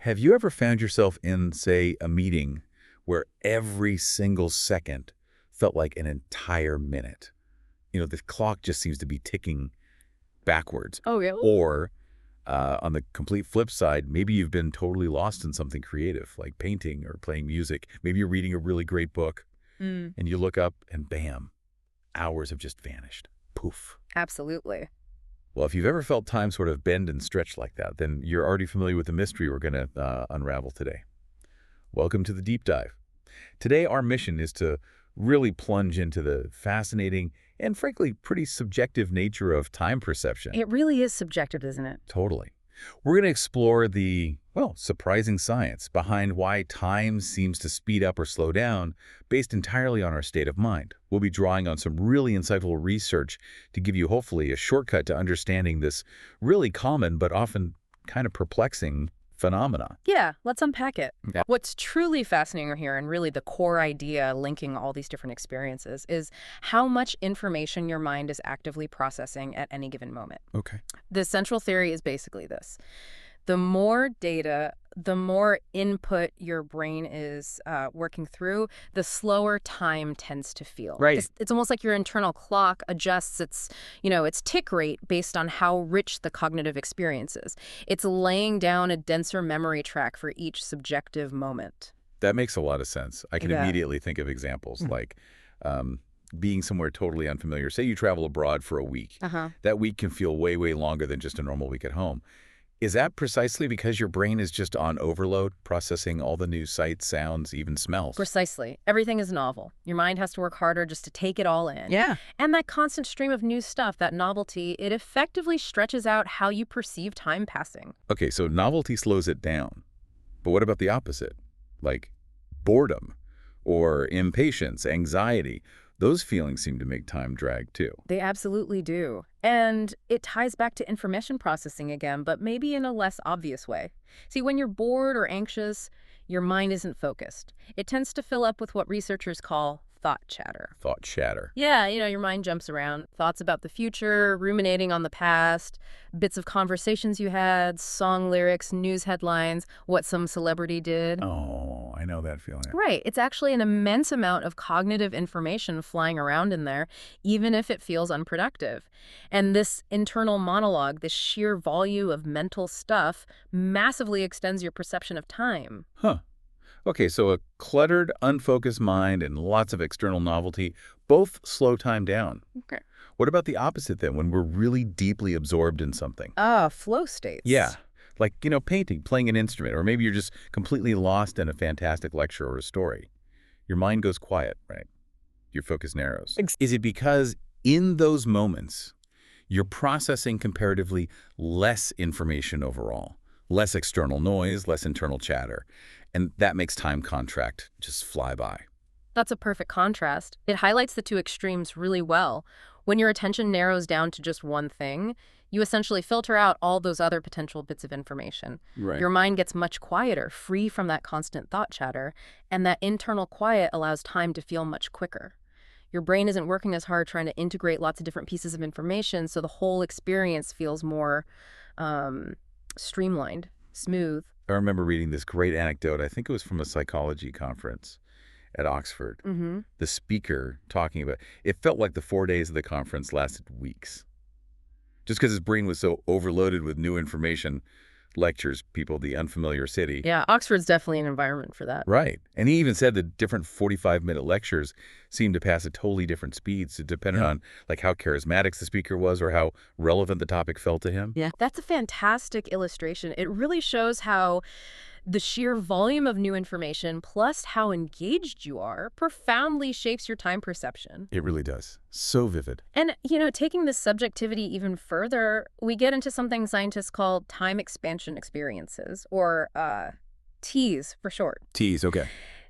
Have you ever found yourself in, say, a meeting where every single second felt like an entire minute? The clock just seems to be ticking backwards. Oh, really? Or on the complete flip side, maybe you've been totally lost in something creative, like painting or playing music. Maybe you're reading a really great book, Mm, and you look up and bam, hours have just vanished. Poof. absolutely. Well, if you've ever felt time sort of bend and stretch like that, then you're already familiar with the mystery we're going to unravel today. Welcome to the deep dive. Today, our mission is to really plunge into the fascinating and frankly pretty subjective nature of time perception. It really is subjective, isn't it? Totally. We're going to explore the, well, surprising science behind why time seems to speed up or slow down based entirely on our state of mind. We'll be drawing on some really insightful research to give you hopefully a shortcut to understanding this really common but often kind of perplexing phenomena. Yeah, let's unpack it. Yeah. What's truly fascinating here, and really the core idea linking all these different experiences, is how much information your mind is actively processing at any given moment. Okay. The central theory is basically this. The more data, the more input your brain is working through, the slower time tends to feel. Right. It's almost like your internal clock adjusts its tick rate based on how rich the cognitive experience is. It's laying down a denser memory track for each subjective moment. That makes a lot of sense. I can Yeah. immediately think of examples like being somewhere totally unfamiliar. Say you travel abroad for a week. Uh-huh. That week can feel way, way longer than just a normal week at home. Is that precisely because your brain is just on overload, processing all the new sights, sounds, even smells? Precisely. Everything is novel. Your mind has to work harder just to take it all in. Yeah. And that constant stream of new stuff, that novelty, it effectively stretches out how you perceive time passing. Okay, so novelty slows it down. But what about the opposite? Like boredom or impatience, anxiety. Those feelings seem to make time drag too. They absolutely do. And it ties back to information processing again, but maybe in a less obvious way. See, when you're bored or anxious, your mind isn't focused. It tends to fill up with what researchers call thought chatter. Thought chatter. Yeah, your mind jumps around. Thoughts about the future, ruminating on the past, bits of conversations you had, song lyrics, news headlines, what some celebrity did. Oh, I know that feeling. Right. It's actually an immense amount of cognitive information flying around in there, even if it feels unproductive. And this internal monologue, this sheer volume of mental stuff, massively extends your perception of time. Huh. Okay, so a cluttered, unfocused mind and lots of external novelty both slow time down. Okay. What about the opposite then, when we're really deeply absorbed in something? Flow states. Yeah, like, painting, playing an instrument, or maybe you're just completely lost in a fantastic lecture or a story. Your mind goes quiet, right? Your focus narrows. Is it because in those moments, you're processing comparatively less information overall? Less external noise, less internal chatter. And that makes time contract just fly by. That's a perfect contrast. It highlights the two extremes really well. When your attention narrows down to just one thing, you essentially filter out all those other potential bits of information. Right. Your mind gets much quieter, free from that constant thought chatter, and that internal quiet allows time to feel much quicker. Your brain isn't working as hard trying to integrate lots of different pieces of information, so the whole experience feels more streamlined, smooth. I remember reading this great anecdote. I think it was from a psychology conference at Oxford. Mm-hmm. The speaker talking about it felt like the 4 days of the conference lasted weeks. Just because his brain was so overloaded with new information, lectures, people, the unfamiliar city. Yeah, Oxford's definitely an environment for that. Right. And he even said that different 45-minute lectures seemed to pass at totally different speeds, depending on like how charismatic the speaker was or how relevant the topic felt to him. Yeah, that's a fantastic illustration. It really shows how the sheer volume of new information plus how engaged you are profoundly shapes your time perception. It really does. So vivid. And, taking this subjectivity even further, we get into something scientists call time expansion experiences, or TEES for short. Tease, okay.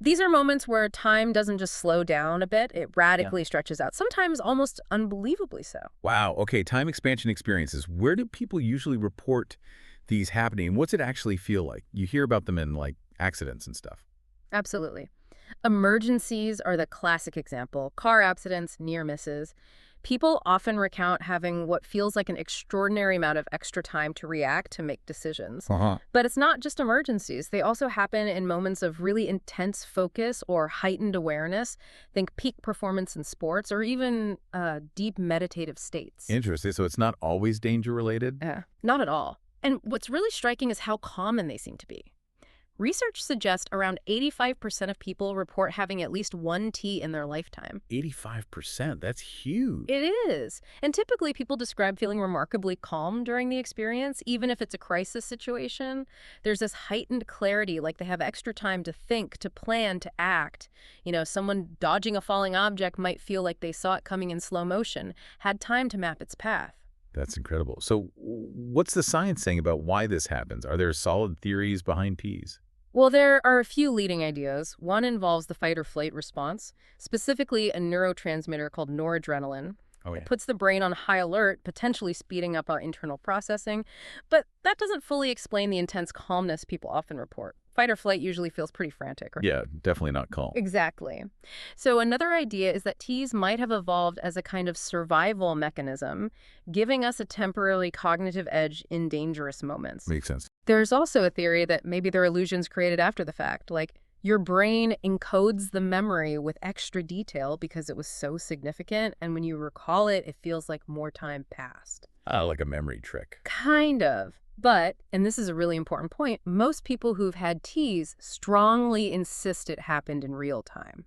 These are moments where time doesn't just slow down a bit, it radically stretches out, sometimes almost unbelievably so. Wow. Okay. Time expansion experiences. Where do people usually report these happening? What's it actually feel like? You hear about them in like accidents and stuff. Absolutely. Emergencies are the classic example. Car accidents, near misses. People often recount having what feels like an extraordinary amount of extra time to react to make decisions. Uh-huh. But it's not just emergencies. They also happen in moments of really intense focus or heightened awareness. Think peak performance in sports or even deep meditative states. Interesting. So it's not always danger-related? Not at all. And what's really striking is how common they seem to be. Research suggests around 85% of people report having at least one tea in their lifetime. 85%? That's huge. It is. And typically people describe feeling remarkably calm during the experience, even if it's a crisis situation. There's this heightened clarity, like they have extra time to think, to plan, to act. Someone dodging a falling object might feel like they saw it coming in slow motion, had time to map its path. That's incredible. So what's the science saying about why this happens? Are there solid theories behind teas? Well, there are a few leading ideas. One involves the fight or flight response, specifically a neurotransmitter called noradrenaline. Oh, yeah. It puts the brain on high alert, potentially speeding up our internal processing. But that doesn't fully explain the intense calmness people often report. Fight or flight usually feels pretty frantic. Right? Yeah, definitely not calm. Exactly. So another idea is that teas might have evolved as a kind of survival mechanism, giving us a temporary cognitive edge in dangerous moments. Makes sense. There's also a theory that maybe they're illusions created after the fact, like your brain encodes the memory with extra detail because it was so significant, and when you recall it, it feels like more time passed. Like a memory trick. Kind of. But, and this is a really important point, most people who've had teas strongly insist it happened in real time.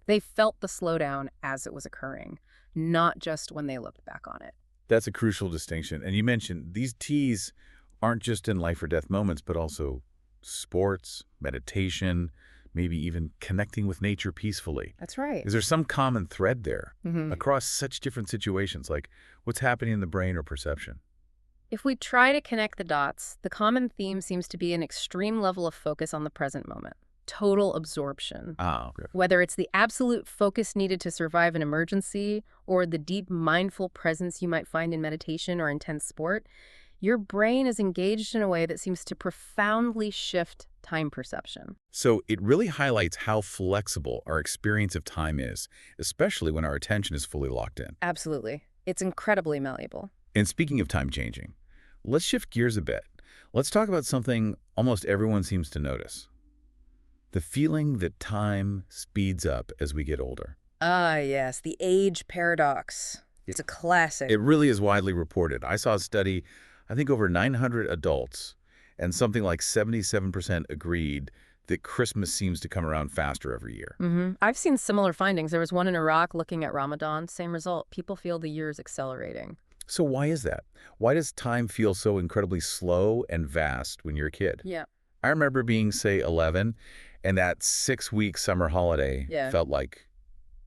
They felt the slowdown as it was occurring, not just when they looked back on it. That's a crucial distinction. And you mentioned these teas aren't just in life or death moments, but also sports, meditation, maybe even connecting with nature peacefully. That's right. Is there some common thread there across such different situations, like what's happening in the brain or perception? If we try to connect the dots, the common theme seems to be an extreme level of focus on the present moment. Total absorption. Okay. Whether it's the absolute focus needed to survive an emergency or the deep mindful presence you might find in meditation or intense sport, your brain is engaged in a way that seems to profoundly shift time perception. So it really highlights how flexible our experience of time is, especially when our attention is fully locked in. Absolutely. It's incredibly malleable. And speaking of time changing, let's shift gears a bit. Let's talk about something almost everyone seems to notice. The feeling that time speeds up as we get older. Ah, yes, the age paradox. It's a classic. It really is widely reported. I saw a study, I think over 900 adults, and something like 77% agreed that Christmas seems to come around faster every year. I've seen similar findings. There was one in Iraq looking at Ramadan. Same result. People feel the year is accelerating. So why is that? Why does time feel so incredibly slow and vast when you're a kid? Yeah. I remember being, say, 11, and that 6-week summer holiday felt like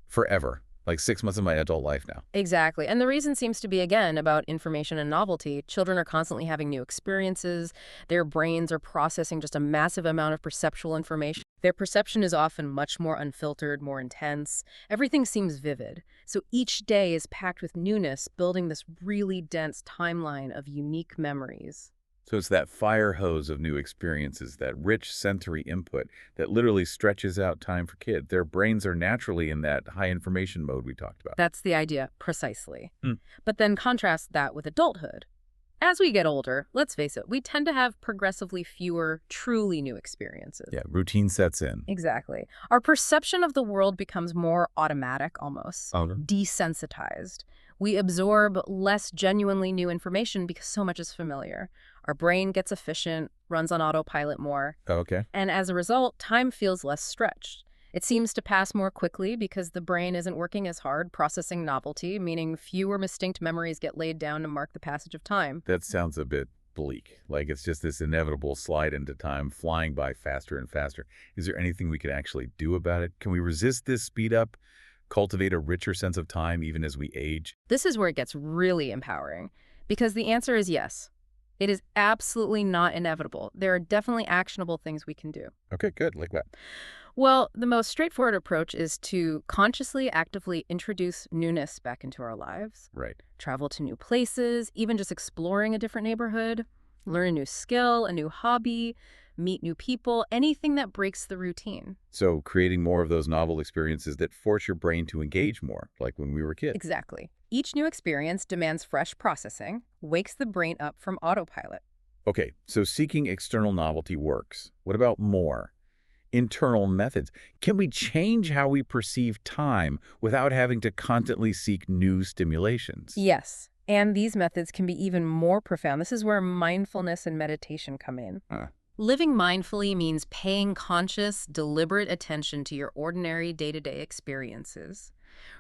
forever, like 6 months of my adult life now. Exactly. And the reason seems to be, again, about information and novelty. Children are constantly having new experiences. Their brains are processing just a massive amount of perceptual information. Their perception is often much more unfiltered, more intense. Everything seems vivid. So each day is packed with newness, building this really dense timeline of unique memories. So it's that fire hose of new experiences, that rich sensory input that literally stretches out time for kids. Their brains are naturally in that high information mode we talked about. That's the idea, precisely. But then contrast that with adulthood. As we get older, let's face it, we tend to have progressively fewer truly new experiences. Yeah, routine sets in. Exactly. Our perception of the world becomes more automatic almost, desensitized. We absorb less genuinely new information because so much is familiar. Our brain gets efficient, runs on autopilot more. Okay. And as a result, time feels less stretched. It seems to pass more quickly because the brain isn't working as hard processing novelty, meaning fewer distinct memories get laid down to mark the passage of time. That sounds a bit bleak. Like it's just this inevitable slide into time, flying by faster and faster. Is there anything we can actually do about it? Can we resist this speed up, cultivate a richer sense of time even as we age? This is where it gets really empowering, because the answer is yes. It is absolutely not inevitable. There are definitely actionable things we can do. Okay, good. Like that. Well, the most straightforward approach is to consciously, actively introduce newness back into our lives. Right. Travel to new places, even just exploring a different neighborhood, learn a new skill, a new hobby, meet new people, anything that breaks the routine. So creating more of those novel experiences that force your brain to engage more, like when we were kids. Exactly. Each new experience demands fresh processing, wakes the brain up from autopilot. Okay, so seeking external novelty works. What about more? Internal methods. Can we change how we perceive time without having to constantly seek new stimulations? Yes, and these methods can be even more profound. This is where mindfulness and meditation come in. Uh, Living mindfully means paying conscious, deliberate attention to your ordinary day-to-day experiences.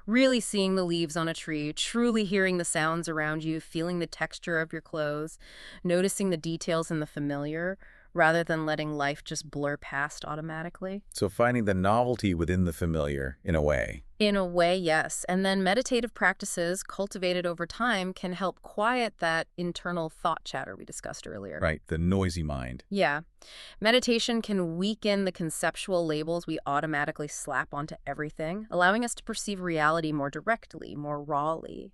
Really seeing the leaves on a tree, truly hearing the sounds around you, feeling the texture of your clothes, noticing the details in the familiar, rather than letting life just blur past automatically. so finding the novelty within the familiar, in a way. In a way, yes. And then meditative practices cultivated over time can help quiet that internal thought chatter we discussed earlier. Right, the noisy mind. Yeah. Meditation can weaken the conceptual labels we automatically slap onto everything, allowing us to perceive reality more directly, more rawly.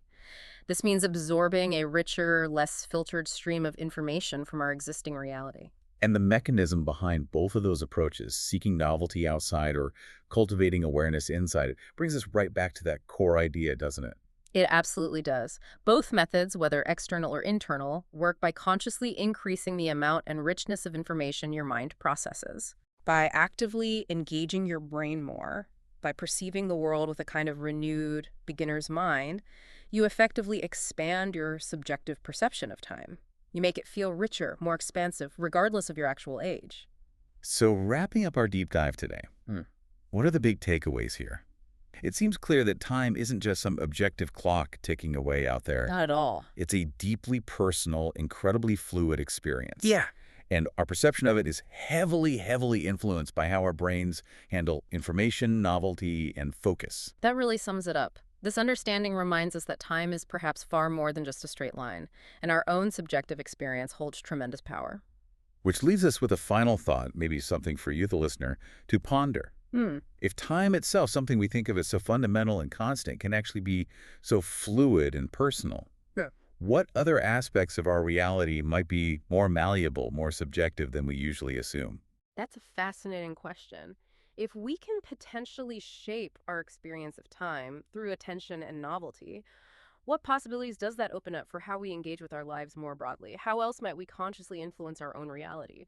This means absorbing a richer, less filtered stream of information from our existing reality. And the mechanism behind both of those approaches, seeking novelty outside or cultivating awareness inside it, brings us right back to that core idea, doesn't it? It absolutely does. Both methods, whether external or internal, work by consciously increasing the amount and richness of information your mind processes. By actively engaging your brain more, by perceiving the world with a kind of renewed beginner's mind, you effectively expand your subjective perception of time. You make it feel richer, more expansive, regardless of your actual age. So wrapping up our deep dive today, what are the big takeaways here? It seems clear that time isn't just some objective clock ticking away out there. Not at all. It's a deeply personal, incredibly fluid experience. Yeah. And our perception of it is heavily, heavily influenced by how our brains handle information, novelty, and focus. That really sums it up. This understanding reminds us that time is perhaps far more than just a straight line, and our own subjective experience holds tremendous power. Which leaves us with a final thought, maybe something for you, the listener, to ponder. If time itself, something we think of as so fundamental and constant, can actually be so fluid and personal, what other aspects of our reality might be more malleable, more subjective than we usually assume? That's a fascinating question. If we can potentially shape our experience of time through attention and novelty, what possibilities does that open up for how we engage with our lives more broadly? How else might we consciously influence our own reality?